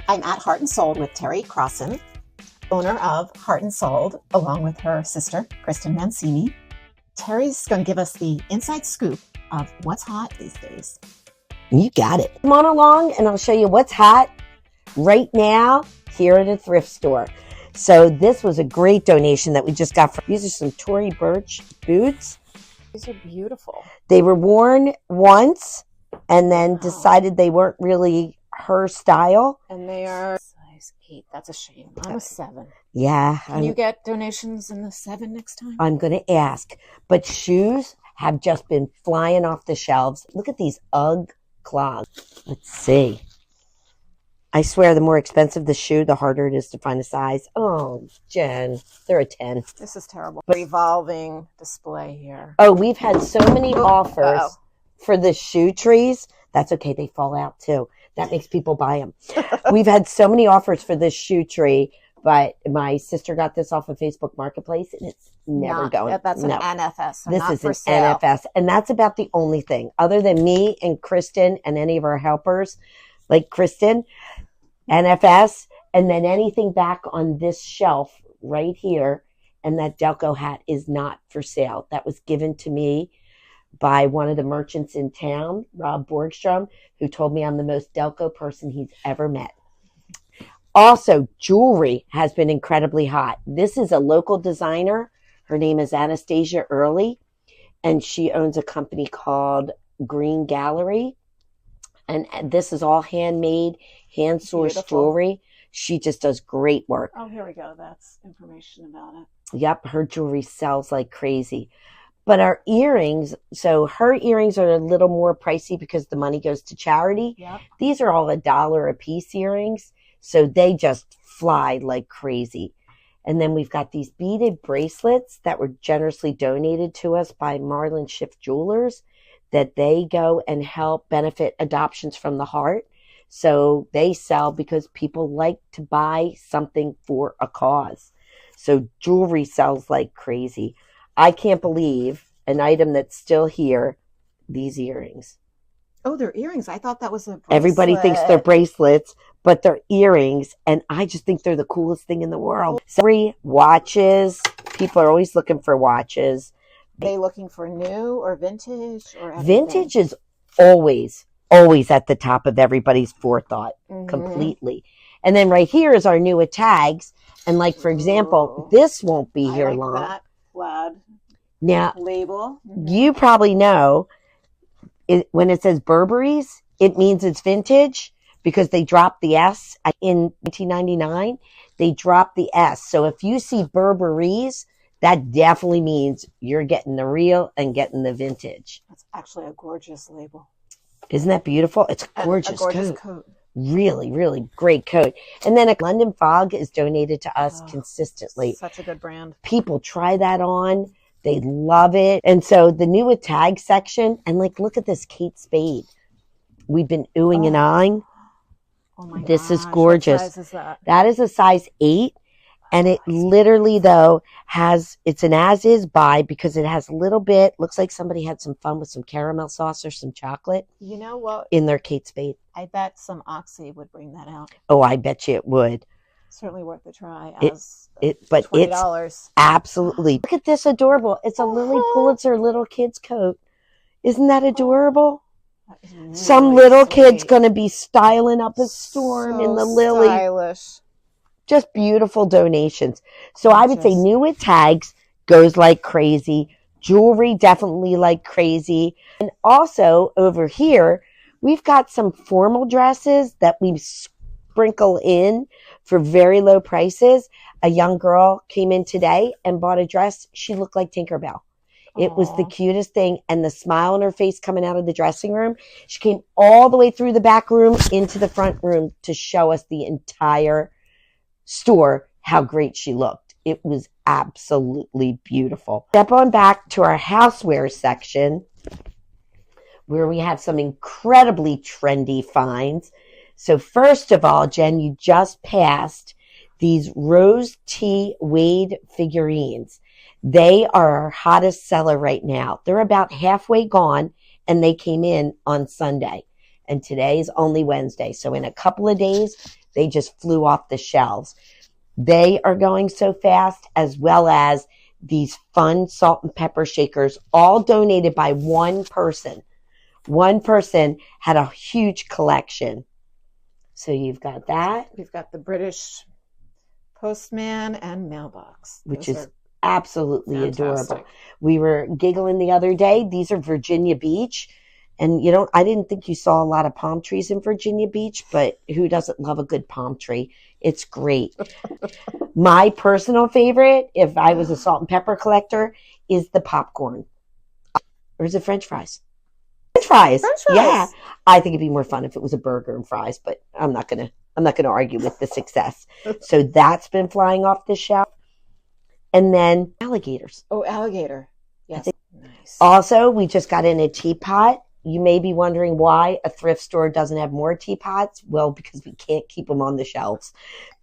I'm at Heart and Sold with Terry Crossan, owner of Heart and Sold, along with her sister, Kristen Mancini. Terry's going to give us the inside scoop of what's hot these days. You got it. Come on along and I'll show you what's hot right now here at a thrift store. So this was a great donation that we just got. These are some Tory Burch boots. These are beautiful. They were worn once and then decided they weren't really her style. And they are size 8. That's a shame. I'm a 7. Yeah. Can you get donations in the 7 next time? I'm going to ask. But shoes have just been flying off the shelves. Look at these UGG clogs. Let's see. I swear the more expensive the shoe, the harder it is to find a size. Oh, Jen, they're a 10. This is terrible. Revolving display here. Oh, we've had so many offers for the shoe trees. That's okay. They fall out too. That makes people buy them. We've had so many offers for this shoe tree, but my sister got this off of Facebook Marketplace and it's never going. That's an NFS. So this not is for an sale. NFS. And that's about the only thing other than me and Kristen and any of our helpers, like Kristen, NFS, and then anything back on this shelf right here. And that Delco hat is not for sale. That was given to me by one of the merchants in town, Rob Borgstrom, who told me I'm the most Delco person he's ever met. Also, jewelry has been incredibly hot. This is a local designer. Her name is Anastasia Early, and she owns a company called Green Gallery. And this is all handmade, hand-sourced jewelry. She just does great work. Oh, here we go. That's information about it. Yep, her jewelry sells like crazy. But our earrings, so her earrings are a little more pricey because the money goes to charity. Yep. These are all $1 a piece earrings, so they just fly like crazy. And then we've got these beaded bracelets that were generously donated to us by Marlin Schiff Jewelers, that they go and help benefit adoptions from the heart. So they sell because people like to buy something for a cause. So jewelry sells like crazy. I can't believe an item that's still here, these earrings. Oh, they're earrings. I thought that was a bracelet. Everybody thinks they're bracelets, but they're earrings, and I just think they're the coolest thing in the world. So, watches. People are always looking for watches. Are they looking for new or vintage? Or vintage is always at the top of everybody's forethought, completely. And then right here is our new tags. And like, for example, this won't be here long. That plaid now, label. You probably know when it says Burberry's, it means it's vintage because they dropped the S in 1999. They dropped the S. So if you see Burberry's, that definitely means you're getting the real and getting the vintage. That's actually a gorgeous label. Isn't that beautiful? It's a gorgeous coat. Really, really great coat. And then a London Fog is donated to us consistently. Such a good brand. People try that on. They love it. And so the new tag section, and like, look at this Kate Spade. We've been oohing and eyeing. Oh my gosh. This is gorgeous. What size is that? That is a size 8. And it literally, though, it's an as-is buy because it has a little bit, looks like somebody had some fun with some caramel sauce or some chocolate. You know what? In their Kate Spade. I bet some Oxy would bring that out. Oh, I bet you it would. Certainly worth a try. But $20. It's absolutely. Look at this adorable. It's a Lily Pulitzer little kid's coat. Isn't that adorable? Really some little kid's going to be styling up a storm in the Lily. Stylish. Just beautiful donations. So I would say new with tags goes like crazy. Jewelry definitely like crazy. And also over here, we've got some formal dresses that we sprinkle in for very low prices. A young girl came in today and bought a dress. She looked like Tinkerbell. It was the cutest thing. And the smile on her face coming out of the dressing room. She came all the way through the back room into the front room to show us the entire store how great she looked. It was absolutely beautiful. Step on back to our houseware section where we have some incredibly trendy finds. So first of all, Jen, you just passed these Rose T. Wade figurines. They are our hottest seller right now. They're about halfway gone, and they came in on Sunday. And today is only Wednesday. So in a couple of days, They just flew off the shelves. They are going so fast, as well as these fun salt and pepper shakers, all donated by one person. One person had a huge collection. So you've got that. We've got the British postman and mailbox, which Those is are absolutely fantastic. adorable. We were giggling the other day. These are Virginia Beach. And I didn't think you saw a lot of palm trees in Virginia Beach, but who doesn't love a good palm tree? It's great. My personal favorite, if I was a salt and pepper collector, is the popcorn. Or is it French fries? French fries. Yeah. I think it'd be more fun if it was a burger and fries, but I'm not gonna argue with the success. So that's been flying off the shelf. And then alligators. Oh, alligator. Yes. Nice. Also, we just got in a teapot. You may be wondering why a thrift store doesn't have more teapots. Well, because we can't keep them on the shelves.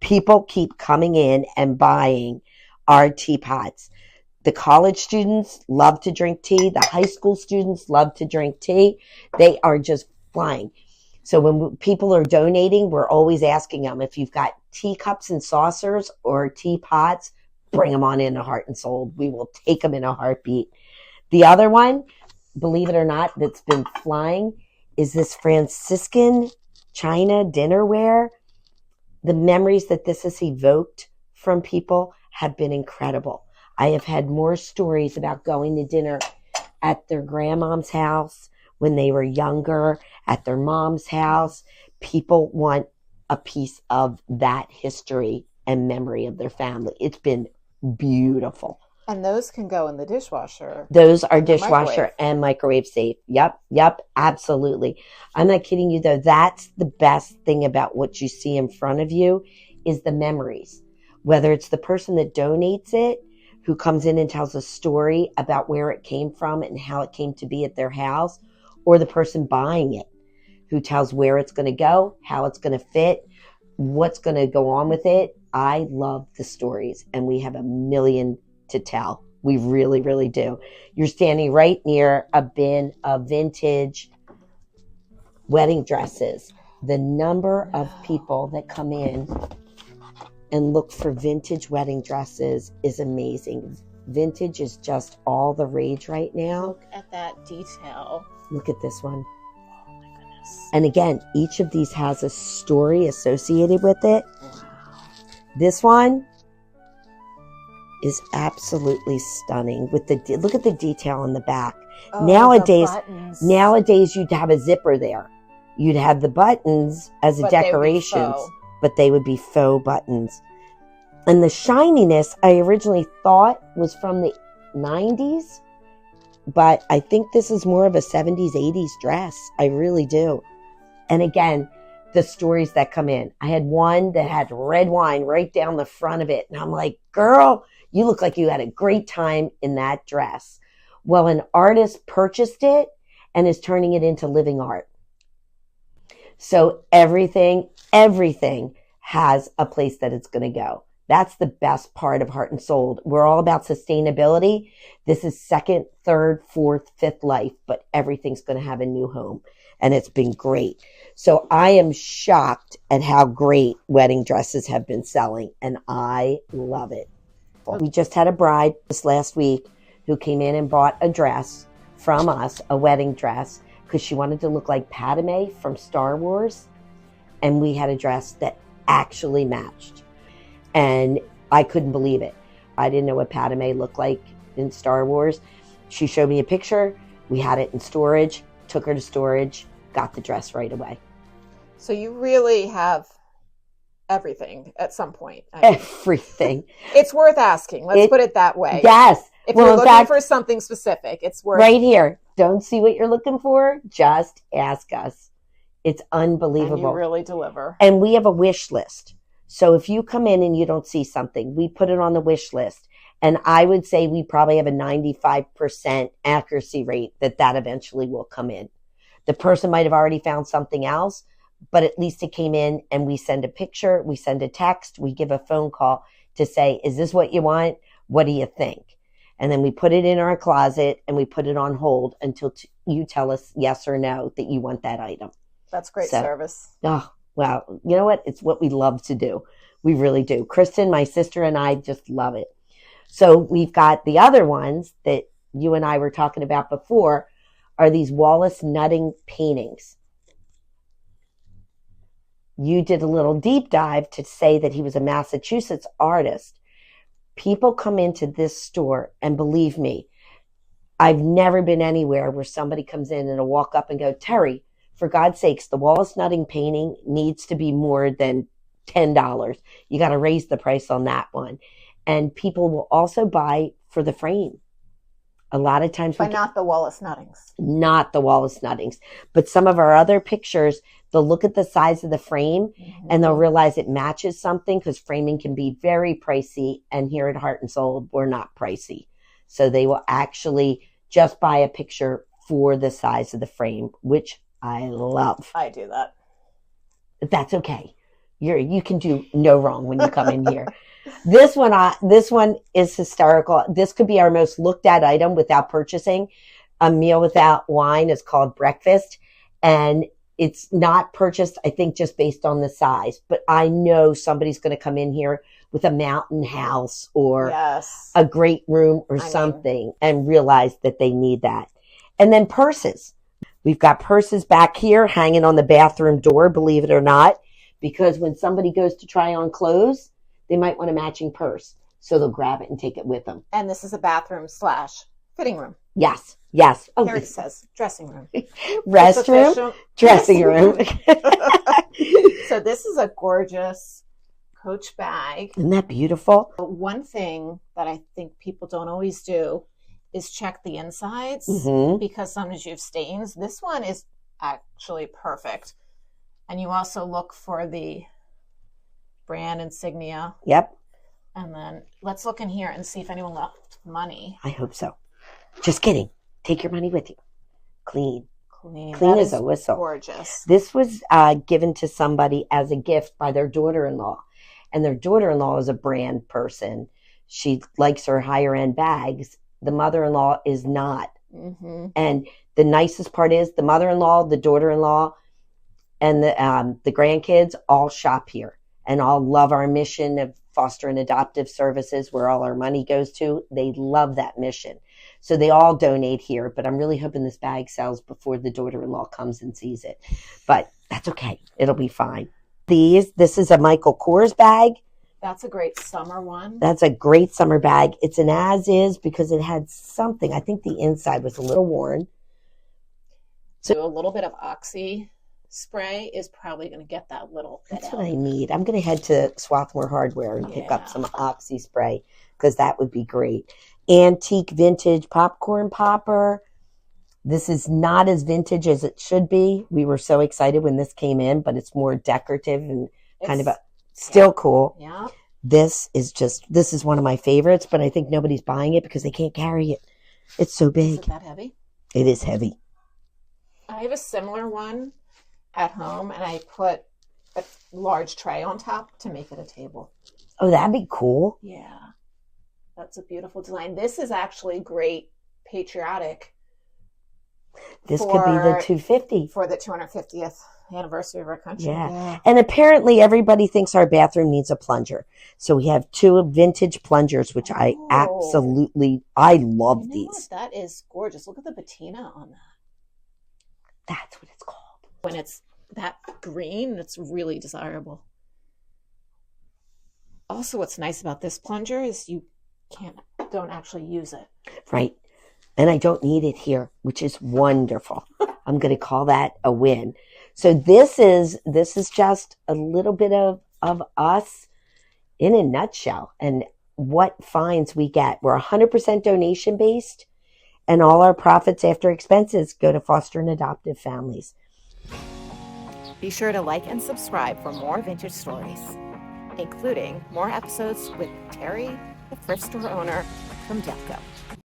People keep coming in and buying our teapots. The college students love to drink tea. The high school students love to drink tea. They are just flying. So when people are donating, we're always asking them, if you've got teacups and saucers or teapots, bring them on in a Heart and Soul. We will take them in a heartbeat. The other one, believe it or not, that's been flying is this Franciscan China dinnerware. The memories that this has evoked from people have been incredible. I have had more stories about going to dinner at their grandmom's house when they were younger, at their mom's house. People want a piece of that history and memory of their family. It's been beautiful. And those can go in the dishwasher. Those are dishwasher and microwave safe. Yep, absolutely. I'm not kidding you, though. That's the best thing about what you see in front of you is the memories. Whether it's the person that donates it, who comes in and tells a story about where it came from and how it came to be at their house, or the person buying it, who tells where it's going to go, how it's going to fit, what's going to go on with it. I love the stories, and we have a million to tell. We really, really do. You're standing right near a bin of vintage wedding dresses. The number of people that come in and look for vintage wedding dresses is amazing. Vintage is just all the rage right now. Look at that detail. Look at this one. Oh my goodness. And again, each of these has a story associated with it. Wow. This one is absolutely stunning. With look at the detail on the back. Oh, nowadays you'd have a zipper there. You'd have the buttons as a decorations, but they would be faux buttons. And the shininess I originally thought was from the 90s, but I think this is more of a 70s, 80s dress. I really do. And again, the stories that come in. I had one that had red wine right down the front of it. And I'm like, girl, you look like you had a great time in that dress. Well, an artist purchased it and is turning it into living art. So everything has a place that it's going to go. That's the best part of Heart and Soul. We're all about sustainability. This is second, third, fourth, fifth life, but everything's going to have a new home. And it's been great. So I am shocked at how great wedding dresses have been selling, and I love it. We just had a bride this last week who came in and bought a dress from us, a wedding dress, because she wanted to look like Padme from Star Wars. And we had a dress that actually matched. And I couldn't believe it. I didn't know what Padme looked like in Star Wars. She showed me a picture. We had it in storage, took her to storage, got the dress right away. So you really have everything at some point. Everything. It's worth asking. Let's put it that way. Yes. If you're looking for something specific, it's worth right here. Don't see what you're looking for. Just ask us. It's unbelievable. And you really deliver. And we have a wish list. So if you come in and you don't see something, we put it on the wish list. And I would say we probably have a 95% accuracy rate that eventually will come in. The person might have already found something else, but at least it came in, and we send a picture, we send a text, we give a phone call to say, is this what you want? What do you think? And then we put it in our closet and we put it on hold until you tell us yes or no that you want that item. That's great service. Oh, Well, you know what? It's what we love to do. We really do. Kristen, my sister, and I just love it. So we've got the other ones that you and I were talking about before are these Wallace Nutting paintings. You did a little deep dive to say that he was a Massachusetts artist. People come into this store, and believe me, I've never been anywhere where somebody comes in and will walk up and go, Terry, for God's sakes, the Wallace Nutting painting needs to be more than $10. You got to raise the price on that one. And people will also buy for the frame. A lot of times, but not the Wallace Nuttings. Not the Wallace Nuttings, but some of our other pictures, they'll look at the size of the frame and they'll realize it matches something, because framing can be very pricey. And here at Heart and Soul, we're not pricey. So they will actually just buy a picture for the size of the frame, which I love. I do that. That's okay. You can do no wrong when you come in here. This one is hysterical. This could be our most looked at item without purchasing. A meal without wine is called breakfast, and it's not purchased, I think, just based on the size. But I know somebody's going to come in here with a mountain house or a great room or something and realize that they need that. And then purses. We've got purses back here hanging on the bathroom door, believe it or not, because when somebody goes to try on clothes, they might want a matching purse. So they'll grab it and take it with them. And this is a bathroom / fitting room. Yes, yes. Oh, here it says dressing room. Restroom, dressing room. So this is a gorgeous Coach bag. Isn't that beautiful? One thing that I think people don't always do is check the insides, because sometimes you have stains. This one is actually perfect. And you also look for the brand insignia. Yep. And then let's look in here and see if anyone left money. I hope so. Just kidding. Take your money with you. Clean. Clean as a whistle. Gorgeous. This was given to somebody as a gift by their daughter-in-law. And their daughter-in-law is a brand person. She likes her higher end bags. The mother-in-law is not. And the nicest part is the mother-in-law, the daughter-in-law, and the grandkids all shop here and all love our mission of foster and adoptive services, where all our money goes to. They love that mission. So they all donate here, but I'm really hoping this bag sells before the daughter-in-law comes and sees it. But that's okay. It'll be fine. This is a Michael Kors bag. That's a great summer one. That's a great summer bag. It's an as-is because it had something. I think the inside was a little worn. So a little bit of Oxy spray is probably going to get that little bit That's out. what I need. I'm going to head to Swarthmore Hardware and pick up some Oxy spray, because that would be great. Antique vintage popcorn popper. This is not as vintage as it should be. We were so excited when this came in, but it's more decorative and kind of still cool. Yeah. This is one of my favorites, but I think nobody's buying it because they can't carry it. It's so big. Is it that heavy? It is heavy. I have a similar one at home, and I put a large tray on top to make it a table. Oh, that'd be cool. Yeah. That's a beautiful design. This is actually great patriotic. This could be the 250. For the 250th anniversary of our country. Yeah. And apparently everybody thinks our bathroom needs a plunger. So we have 2 vintage plungers, which I love these. What? That is gorgeous. Look at the patina on that. That's what it's called. When it's that green, it's really desirable. Also, what's nice about this plunger is you don't actually use it. Right. And I don't need it here, which is wonderful. I'm going to call that a win. So this is just a little bit of us in a nutshell, and what finds we get. We're 100% donation based, and all our profits after expenses go to foster and adoptive families. Be sure to like and subscribe for more vintage stories, including more episodes with Terry, the thrift store owner from Delco.